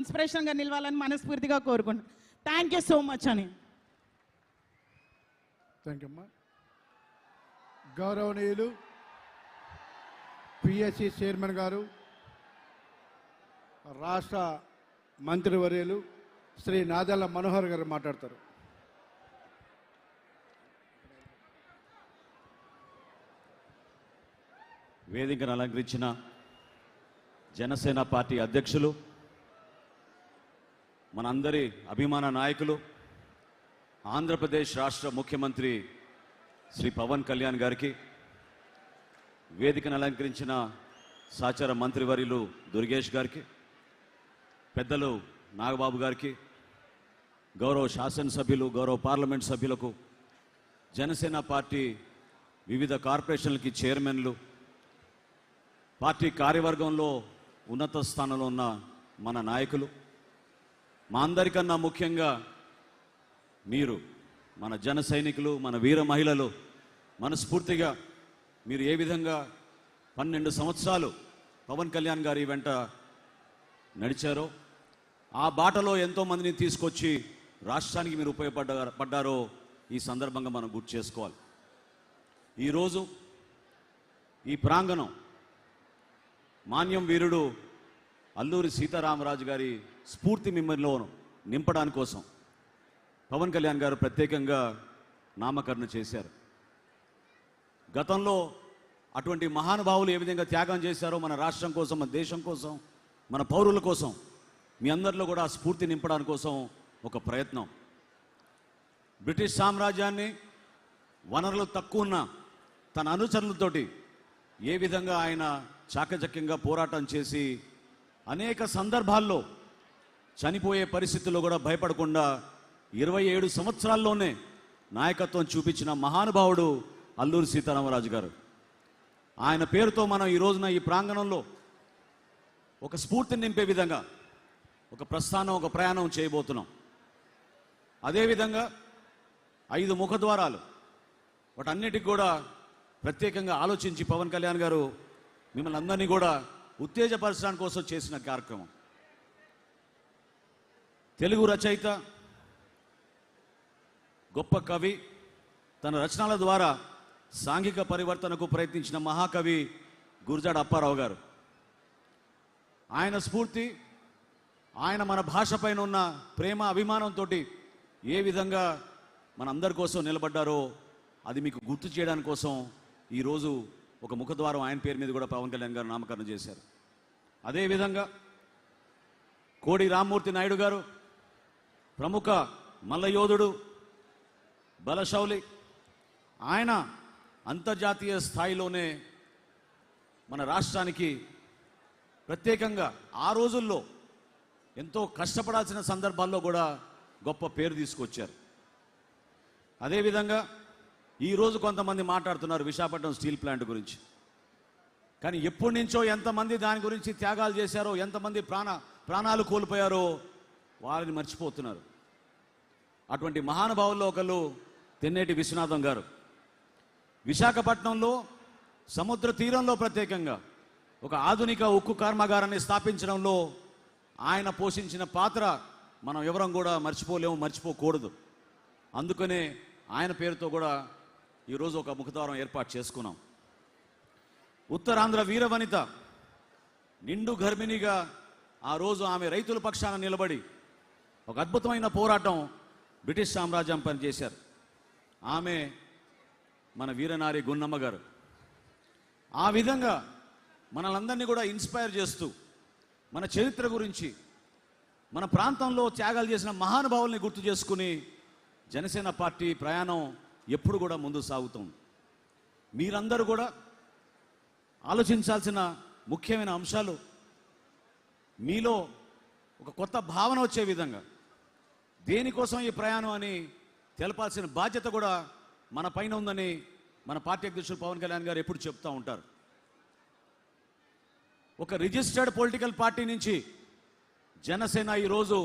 ఇన్స్పిరేషన్గా నిలవాలని మనస్ఫూర్తిగా కోరుకుంటున్నాను. థ్యాంక్ యూ సో మచ్ అని. థ్యాంక్ యూ అమ్మా. గౌరవనీయులు పిఎస్సి చైర్మన్ గారు, రాష్ట్ర మంత్రివర్యులు శ్రీ నాదెళ్ల మనోహర్ గారు మాట్లాడతారు. వేదికను అలంకరించిన జనసేన పార్టీ అధ్యక్షులు, మనందరి అభిమాన నాయకులు, ఆంధ్రప్రదేశ్ రాష్ట్ర ముఖ్యమంత్రి శ్రీ పవన్ కళ్యాణ్ గారికి, వేదికను అలంకరించిన సహచర మంత్రివర్యులు దుర్గేష్ గారికి, పెద్దలు నాగబాబు గారికి, గౌరవ శాసనసభ్యులు, గౌరవ పార్లమెంట్ సభ్యులకు, జనసేన పార్టీ వివిధ కార్పొరేషన్లకి చైర్మన్లు, పార్టీ కార్యవర్గంలో ఉన్నత స్థానంలో ఉన్న మన నాయకులు, మా అందరికన్నా ముఖ్యంగా మీరు మన జన సైనికులు, మన వీర మహిళలు, మనస్ఫూర్తిగా మీరు ఏ విధంగా 12 సంవత్సరాలు పవన్ కళ్యాణ్ గారి వెంట నడిచారో, ఆ బాటలో ఎంతోమందిని తీసుకొచ్చి రాష్ట్రానికి మీరు ఉపయోగపడ్డారో ఈ సందర్భంగా మనం గుర్తు చేసుకోవాలి. ఈరోజు ఈ ప్రాంగణం మాన్యం వీరుడు అల్లూరి సీతారామరాజు గారి స్ఫూర్తి మిమ్మల్ని నింపడానికి కోసం పవన్ కళ్యాణ్ గారు ప్రత్యేకంగా నామకరణ చేశారు. గతంలో అటువంటి మహానుభావులు ఏ విధంగా త్యాగం చేశారో మన రాష్ట్రం కోసం, మన దేశం కోసం, మన పౌరుల కోసం, మీ అందరిలో కూడా ఆ స్ఫూర్తి నింపడానికి కోసం ఒక ప్రయత్నం. బ్రిటిష్ సామ్రాజ్యాన్ని వనరులు తక్కువ ఉన్న తన అనుచరులతోటి ఏ విధంగా ఆయన చాకచక్యంగా పోరాటం చేసి అనేక సందర్భాల్లో చనిపోయే పరిస్థితుల్లో కూడా భయపడకుండా 27 సంవత్సరాల్లోనే నాయకత్వం చూపించిన మహానుభావుడు అల్లూరి సీతారామరాజు గారు. ఆయన పేరుతో మనం ఈ రోజున ఈ ప్రాంగణంలో ఒక స్ఫూర్తిని నింపే విధంగా ఒక ప్రస్థానం, ఒక ప్రయాణం చేయబోతున్నాం. అదేవిధంగా 5 ముఖద్వారాలు, వాటన్నిటికి కూడా ప్రత్యేకంగా ఆలోచించి పవన్ కళ్యాణ్ గారు మిమ్మల్ని అందరినీ కూడా ఉత్తేజపరచడానికి కోసం చేసిన కార్యక్రమం. తెలుగు రచయిత, గొప్ప కవి, తన రచనల ద్వారా సాంఘిక పరివర్తనకు ప్రయత్నించిన మహాకవి గురజాడ అప్పారావు గారు. ఆయన స్ఫూర్తి, ఆయన మన భాష పైన ఉన్న ప్రేమ, అభిమానంతో ఏ విధంగా మనందరి కోసం నిలబడ్డారో అది మీకు గుర్తు చేయడానికి కోసం ఈరోజు ఒక ముఖద్వారం ఆయన పేరు మీద కూడా పవన్ కళ్యాణ్ గారు నామకరణం చేశారు. అదేవిధంగా కోడి రామ్మూర్తి నాయుడు గారు, ప్రముఖ మల్లయోధుడు, బలశౌలి, ఆయన అంతర్జాతీయ స్థాయిలోనే మన రాష్ట్రానికి ప్రత్యేకంగా ఆ రోజుల్లో ఎంతో కష్టపడాల్సిన సందర్భాల్లో కూడా గొప్ప పేరు తీసుకొచ్చారు. అదేవిధంగా ఈరోజు కొంతమంది మాట్లాడుతున్నారు విశాఖపట్నం స్టీల్ ప్లాంట్ గురించి. కానీ ఎప్పటి నుంచో ఎంతమంది దాని గురించి త్యాగాలు చేశారో, ఎంతమంది ప్రాణాలు కోల్పోయారో వారిని మర్చిపోతున్నారు. అటువంటి మహానుభావుల్లో ఒకళ్ళు తెన్నేటి విశ్వనాథం గారు. విశాఖపట్నంలో సముద్ర తీరంలో ప్రత్యేకంగా ఒక ఆధునిక ఉక్కు కర్మాగారాన్ని స్థాపించడంలో ఆయన పోషించిన పాత్ర మనం ఎవరం కూడా మర్చిపోలేము, మర్చిపోకూడదు. అందుకనే ఆయన పేరుతో కూడా ఈరోజు ఒక ముఖద్వారం ఏర్పాటు చేసుకున్నాం. ఉత్తరాంధ్ర వీరవనిత, నిండు గర్భిణిగా ఆ రోజు ఆమె రైతుల పక్షాన నిలబడి ఒక అద్భుతమైన పోరాటం బ్రిటిష్ సామ్రాజ్యం పనిచేశారు. ఆమె మన వీరనారి గున్నమ్మ గారు. ఆ విధంగా మనలందరినీ కూడా ఇన్స్పైర్ చేస్తూ మన చరిత్ర గురించి, మన ప్రాంతంలో త్యాగాలు చేసిన మహానుభావుల్ని గుర్తు చేసుకుని జనసేన పార్టీ ప్రయాణం ఎప్పుడు కూడా ముందు సాగుతుంది. మీరందరూ కూడా ఆలోచించాల్సిన ముఖ్యమైన అంశాలు, మీలో ఒక కొత్త భావన వచ్చే విధంగా దేనికోసం ఈ ప్రయాణం అని తెలపాల్సిన బాధ్యత కూడా మన పైన ఉందని మన పార్టీ అధ్యక్షులు పవన్ కళ్యాణ్ గారు ఎప్పుడు చెప్తూ ఉంటారు. ఒక రిజిస్టర్డ్ పొలిటికల్ పార్టీ నుంచి జనసేన ఈరోజు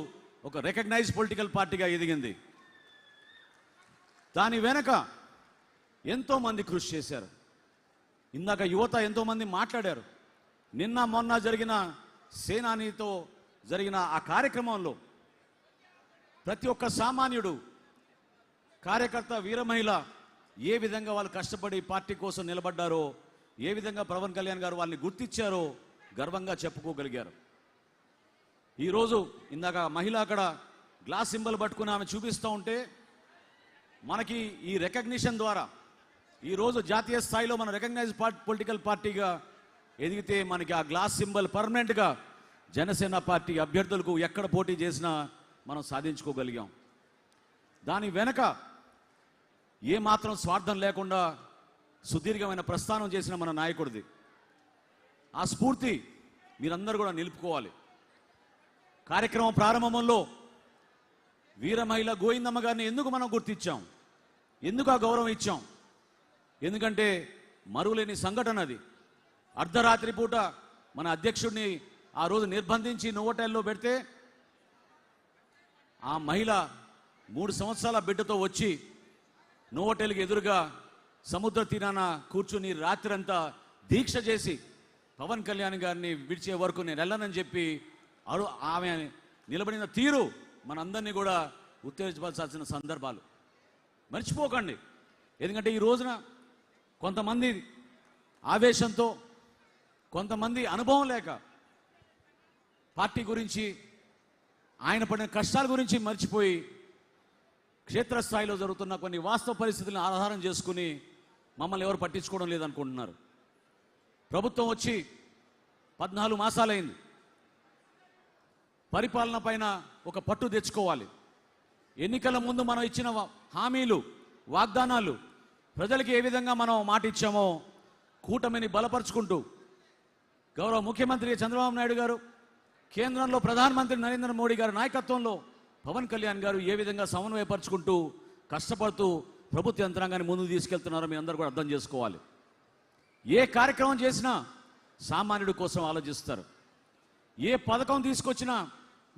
ఒక రికగ్నైజ్ పొలిటికల్ పార్టీగా ఎదిగింది. దాని వెనక ఎంతోమంది కృషి చేశారు. ఇందాక యువత ఎంతోమంది మాట్లాడారు. నిన్న మొన్న జరిగిన సేనానితో జరిగిన ఆ కార్యక్రమంలో ప్రతి ఒక్క సామాన్యుడు, కార్యకర్త, వీర మహిళ ఏ విధంగా వాళ్ళు కష్టపడి పార్టీ కోసం నిలబడ్డారో, ఏ విధంగా పవన్ కళ్యాణ్ గారు వాళ్ళని గుర్తించారో గర్వంగా చెప్పుకోగలిగారు. ఈరోజు ఇందాక మహిళ అక్కడ గ్లాస్ సింబల్ పట్టుకుని ఆమె చూపిస్తూ ఉంటే, మనకి ఈ రికగ్నిషన్ ద్వారా ఈరోజు జాతీయ స్థాయిలో మన రికగ్నైజ్ పొలిటికల్ పార్టీగా ఎదిగితే మనకి ఆ గ్లాస్ సింబల్ పర్మనెంట్గా జనసేన పార్టీ అభ్యర్థులకు ఎక్కడ పోటీ చేసినా మనం సాధించుకోగలిగాం. దాని వెనక ఏమాత్రం స్వార్థం లేకుండా సుదీర్ఘమైన ప్రస్థానం చేసిన మన నాయకుడిది. ఆ స్ఫూర్తి మీరందరూ కూడా నిలుపుకోవాలి. కార్యక్రమం ప్రారంభంలో వీర మహిళ గోవిందమ్మ గారిని ఎందుకు మనం గుర్తించాం, ఎందుకు ఆ గౌరవం ఇచ్చాం? ఎందుకంటే మరువలేని సంఘటన అది. అర్ధరాత్రి పూట మన అధ్యక్షుడిని ఆ రోజు నిర్బంధించి నోవోటెల్లో పెడితే ఆ మహిళ 3 సంవత్సరాల బిడ్డతో వచ్చి నోవోటెల్కి ఎదురుగా సముద్ర తీరాన కూర్చుని రాత్రంతా దీక్ష చేసి పవన్ కళ్యాణ్ గారిని విడిచే వరకు నేను వెళ్ళనని చెప్పి ఆమె నిలబడిన తీరు మనందరినీ కూడా ఉత్తేజపరచాల్సిన సందర్భాలు మర్చిపోకండి. ఎందుకంటే ఈ రోజున కొంతమంది ఆవేశంతో, కొంతమంది అనుభవం లేక పార్టీ గురించి, ఆయన పడిన కష్టాల గురించి మర్చిపోయి క్షేత్రస్థాయిలో జరుగుతున్న కొన్ని వాస్తవ పరిస్థితులను ఆధారం చేసుకుని మమ్మల్ని ఎవరు పట్టించుకోవడం లేదనుకుంటున్నారు. ప్రభుత్వం వచ్చి 14 మాసాలైంది. పరిపాలన పైన ఒక పట్టు తెచ్చుకోవాలి. ఎన్నికల ముందు మనం ఇచ్చిన హామీలు, వాగ్దానాలు, ప్రజలకి ఏ విధంగా మనం మాట ఇచ్చామో కూటమిని బలపరుచుకుంటూ గౌరవ ముఖ్యమంత్రి చంద్రబాబు నాయుడు గారు, కేంద్రంలో ప్రధానమంత్రి నరేంద్ర మోడీ గారి నాయకత్వంలో పవన్ కళ్యాణ్ గారు ఏ విధంగా సమన్వయపరుచుకుంటూ కష్టపడుతూ ప్రభుత్వ యంత్రాంగాన్ని ముందుకు తీసుకెళ్తున్నారో మీ అందరూ కూడా అర్థం చేసుకోవాలి. ఏ కార్యక్రమం చేసినా సామాన్యుడి కోసం ఆలోచిస్తారు. ఏ పథకం తీసుకొచ్చినా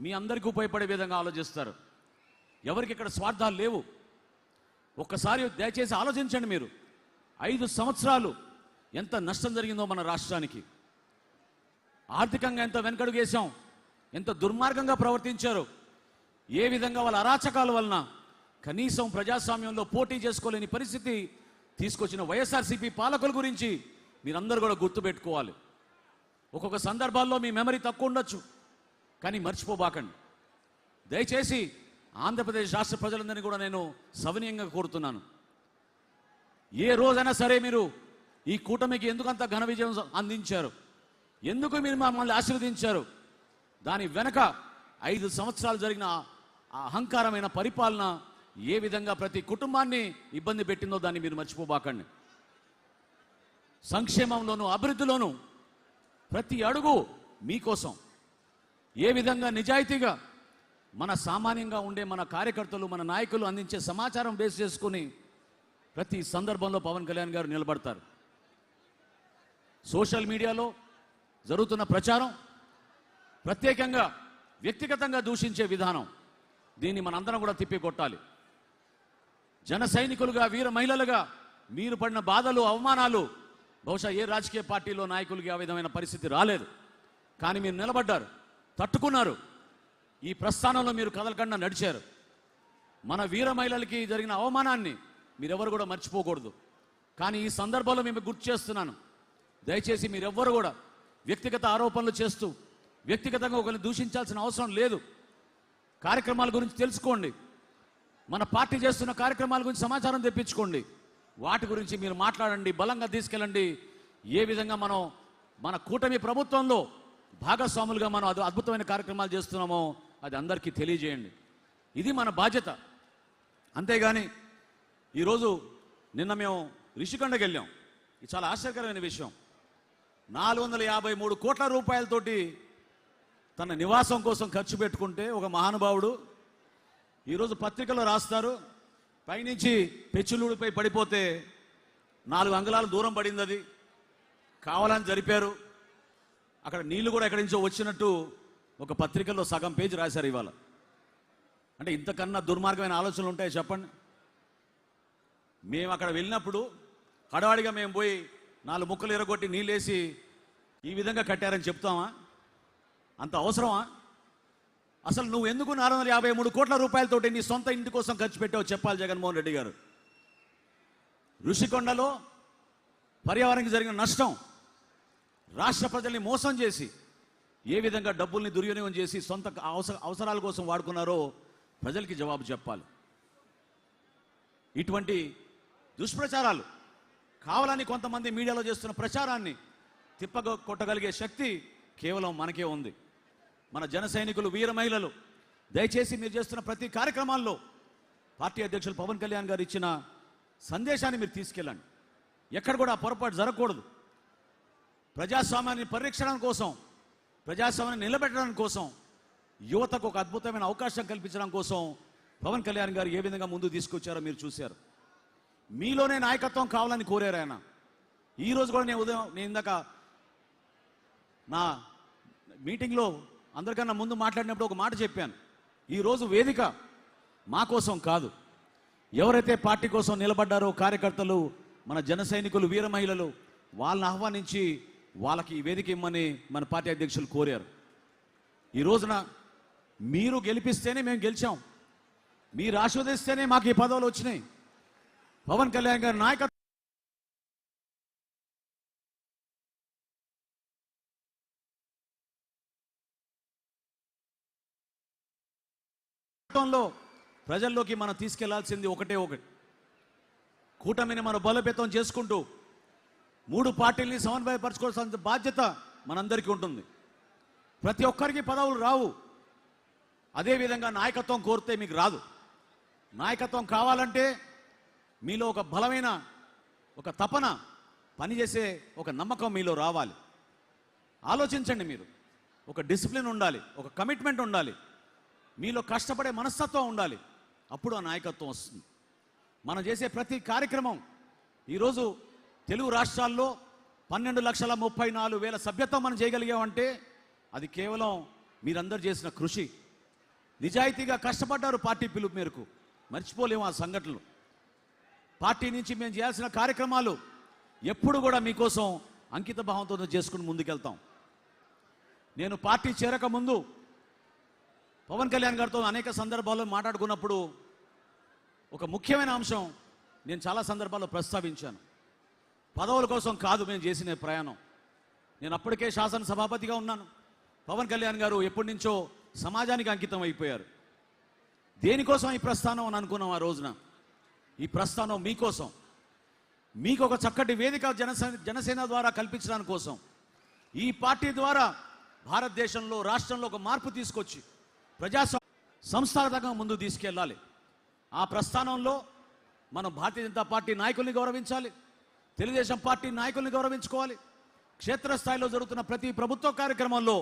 మీ అందరికీ ఉపయోగపడే విధంగా ఆలోచిస్తారు. ఎవరికి ఇక్కడ స్వార్థాలు లేవు. ఒక్కసారి దయచేసి ఆలోచించండి. మీరు 5 సంవత్సరాలు ఎంత నష్టం జరిగిందో మన రాష్ట్రానికి, ఆర్థికంగా ఎంత వెనకడుగేశాం, ఎంత దుర్మార్గంగా ప్రవర్తించారు, ఏ విధంగా వాళ్ళ అరాచకాల వలన కనీసం ప్రజాస్వామ్యంలో పోటీ చేసుకోలేని పరిస్థితి తీసుకొచ్చిన వైఎస్ఆర్సీపీ పాలకుల గురించి మీరందరూ కూడా గుర్తుపెట్టుకోవాలి. ఒక్కొక్క సందర్భాల్లో మీ మెమరీ తక్కువ ఉండొచ్చు, కానీ మర్చిపోబాకండి. దయచేసి ఆంధ్రప్రదేశ్ రాష్ట్ర ప్రజలందరినీ కూడా నేను సవినయంగా కోరుతున్నాను. ఏ రోజైనా సరే మీరు ఈ కూటమికి ఎందుకంత ఘన విజయం అందించారు, ఎందుకు మీరు మమ్మల్ని ఆశీర్వదించారు, దాని వెనక 5 సంవత్సరాలు జరిగిన ఆ అహంకారమైన పరిపాలన ఏ విధంగా ప్రతి కుటుంబాన్ని ఇబ్బంది పెట్టిందో దాన్ని మీరు మర్చిపోబాకండి. సంక్షేమంలోనూ అభివృద్ధిలోనూ ప్రతి అడుగు మీకోసం ఏ విధంగా నిజాయితీగా మన సామాన్యంగా ఉండే మన కార్యకర్తలు, మన నాయకులు అందించే సమాచారం బేస్ చేసుకుని ప్రతి సందర్భంలో పవన్ కళ్యాణ్ గారు నిలబడతారు. సోషల్ మీడియాలో జరుగుతున్న ప్రచారం, ప్రత్యేకంగా వ్యక్తిగతంగా దూషించే విధానం, దీన్ని మనందరం కూడా తిప్పికొట్టాలి. జన సైనికులుగా, వీర మహిళలుగా మీరు పడిన బాధలు, అవమానాలు బహుశా ఏ రాజకీయ పార్టీలో నాయకులకి ఆ విధమైన పరిస్థితి రాలేదు. కానీ మీరు నిలబడ్డారు, తట్టుకున్నారు. ఈ ప్రస్థానంలో మీరు కదలకుండా నడిచారు. మన వీర మహిళలకి జరిగిన అవమానాన్ని మీరెవరు కూడా మర్చిపోకూడదు. కానీ ఈ సందర్భంలో మేము గుర్తు చేస్తున్నాను, దయచేసి మీరెవ్వరు కూడా వ్యక్తిగత ఆరోపణలు చేస్తూ వ్యక్తిగతంగా ఒకరిని దూషించాల్సిన అవసరం లేదు. కార్యక్రమాల గురించి తెలుసుకోండి, మన పార్టీ చేస్తున్న కార్యక్రమాల గురించి సమాచారం తెప్పించుకోండి, వాటి గురించి మీరు మాట్లాడండి, బలంగా తీసుకెళ్ళండి. ఏ విధంగా మనం మన కూటమి ప్రభుత్వంలో భాగస్వాములుగా మనం అద్భుతమైన కార్యక్రమాలు చేస్తున్నామో అది అందరికీ తెలియజేయండి. ఇది మన బాధ్యత. అంతేగాని ఈరోజు నిన్న మేము రిషికొండకి వెళ్ళాం. ఇది చాలా ఆశ్చర్యకరమైన విషయం. 453 కోట్ల రూపాయలతోటి తన నివాసం కోసం ఖర్చు పెట్టుకుంటే ఒక మహానుభావుడు ఈరోజు పత్రికలో రాస్తారు, పైనుంచి పెచ్చులూడిపై పడిపోతే 4 అంగుళాల దూరం పడింది, అది కావాలని జరిపారు. అక్కడ నీళ్లు కూడా ఎక్కడి నుంచో వచ్చినట్టు ఒక పత్రికల్లో సగం పేజీ రాశారు ఇవాళ. అంటే ఇంతకన్నా దుర్మార్గమైన ఆలోచనలు ఉంటాయి చెప్పండి? మేము అక్కడ వెళ్ళినప్పుడు హడావిడిగా మేము పోయి 4 ముక్కలు ఎరగొట్టి నీళ్ళేసి ఈ విధంగా కట్టారని చెప్తామా? అంత అవసరమా? అసలు నువ్వు ఎందుకు 453 కోట్ల రూపాయలతోటి నీ సొంత ఇంటి కోసం ఖర్చు పెట్టావు చెప్పాలి జగన్మోహన్ రెడ్డి గారు. ఋషికొండలో పర్యావరణానికి జరిగిన నష్టం, రాష్ట్ర ప్రజల్ని మోసం చేసి ఏ విధంగా డబ్బుల్ని దుర్వినియోగం చేసి సొంత అవసరాల కోసం వాడుకున్నారో ప్రజలకి జవాబు చెప్పాలి. ఇటువంటి దుష్ప్రచారాలు కావాలని కొంతమంది మీడియాలో చేస్తున్న ప్రచారాన్ని కొట్టగలిగే శక్తి కేవలం మనకే ఉంది. మన జన సైనికులు, వీర మహిళలు, దయచేసి మీరు చేస్తున్న ప్రతి కార్యక్రమాల్లో పార్టీ అధ్యక్షులు పవన్ కళ్యాణ్ గారు ఇచ్చిన సందేశాన్ని మీరు తీసుకెళ్ళండి. ఎక్కడ కూడా పొరపాటు జరగకూడదు. ప్రజాస్వామ్యాన్ని పరిరక్షణ కోసం, ప్రజాస్వామ్యాన్ని నిలబెట్టడం కోసం, యువతకు ఒక అద్భుతమైన అవకాశం కల్పించడం కోసం పవన్ కళ్యాణ్ గారు ఏ విధంగా ముందు తీసుకొచ్చారో మీరు చూశారు. మీలోనే నాయకత్వం కావాలని కోరారు ఆయన. ఈరోజు కూడా నేను ఇందాక నా మీటింగ్లో అందరికన్నా ముందు మాట్లాడినప్పుడు ఒక మాట చెప్పాను. ఈరోజు వేదిక మా కోసం కాదు, ఎవరైతే పార్టీ కోసం నిలబడ్డారో కార్యకర్తలు, మన జన సైనికులు, వీర మహిళలు, వాళ్ళని ఆహ్వానించి వాళ్ళకి ఈ వేదిక ఇమ్మని మన పార్టీ అధ్యక్షులు కోరారు. ఈ రోజున మీరు గెలిపిస్తేనే మేము గెలిచాం, మీరు ఆశీర్వదిస్తేనే మాకు ఈ పదవులు వచ్చినాయి. పవన్ కళ్యాణ్ గారి నాయకత్వం ప్రజల్లోకి మనం తీసుకెళ్లాల్సింది ఒకటే ఒకటి. కూటమిని మనం బలోపేతం చేసుకుంటూ 3 పార్టీల్ని సమన్వయపరచుకోవాల్సిన బాధ్యత మనందరికీ ఉంటుంది. ప్రతి ఒక్కరికి పదవులు రావు. అదేవిధంగా నాయకత్వం కోరితే మీకు రాదు. నాయకత్వం కావాలంటే మీలో ఒక బలమైన ఒక తపన, పనిచేసే ఒక నమ్మకం మీలో రావాలి. ఆలోచించండి, మీరు ఒక డిసిప్లిన్ ఉండాలి, ఒక కమిట్మెంట్ ఉండాలి, మీలో కష్టపడే మనస్తత్వం ఉండాలి. అప్పుడు ఆ నాయకత్వం వస్తుంది. మనం చేసే ప్రతి కార్యక్రమం, ఈరోజు తెలుగు రాష్ట్రాల్లో 12,34,000 సభ్యత్వం మనం చేయగలిగామంటే అది కేవలం మీరందరూ చేసిన కృషి. నిజాయితీగా కష్టపడ్డారు పార్టీ పిలుపు మేరకు, మర్చిపోలేము ఆ సంఘటనలు. పార్టీ నుంచి మేము చేయాల్సిన కార్యక్రమాలు ఎప్పుడు కూడా మీకోసం అంకిత భావంతో చేసుకుని ముందుకెళ్తాం. నేను పార్టీ చేరక ముందు పవన్ కళ్యాణ్ గారితో అనేక సందర్భాల్లో మాట్లాడుకున్నప్పుడు ఒక ముఖ్యమైన అంశం నేను చాలా సందర్భాల్లో ప్రస్తావించాను. పదవుల కోసం కాదు మేము చేసిన ప్రయాణం. నేను అప్పటికే శాసనసభాపతిగా ఉన్నాను. పవన్ కళ్యాణ్ గారు ఎప్పటి నుంచో సమాజానికి అంకితం అయిపోయారు. దేనికోసం ఈ ప్రస్థానం అని అనుకున్నాం ఆ రోజున. ఈ ప్రస్థానం మీకోసం, మీకు ఒక చక్కటి వేదిక జనసేన ద్వారా కల్పించడానికి కోసం, ఈ పార్టీ ద్వారా భారతదేశంలో, రాష్ట్రంలో ఒక మార్పు తీసుకొచ్చి సంస్థాగతంగా ముందు తీసుకెళ్ళాలి. ఆ ప్రస్థానంలో మనం భారతీయ జనతా పార్టీ నాయకుల్ని గౌరవించాలి, తెలుగుదేశం పార్టీ నాయకుల్ని గౌరవించుకోవాలి. క్షేత్రస్థాయిలో జరుగుతున్న ప్రతి ప్రభుత్వ కార్యక్రమంలో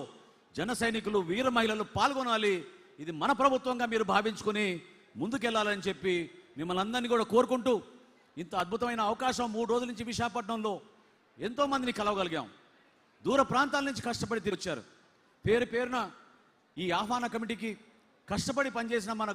జన సైనికులు, వీర మహిళలు పాల్గొనాలి. ఇది మన ప్రభుత్వంగా మీరు భావించుకొని ముందుకెళ్లాలని చెప్పి మిమ్మల్ని అందరినీ కూడా కోరుకుంటూ, ఇంత అద్భుతమైన అవకాశం 3 రోజుల నుంచి విశాఖపట్నంలో ఎంతోమందిని కలవగలిగాం. దూర ప్రాంతాల నుంచి కష్టపడి తిరిగొచ్చారు. పేరు పేరున ఈ ఆహ్వాన కమిటీకి కష్టపడి పనిచేసిన మన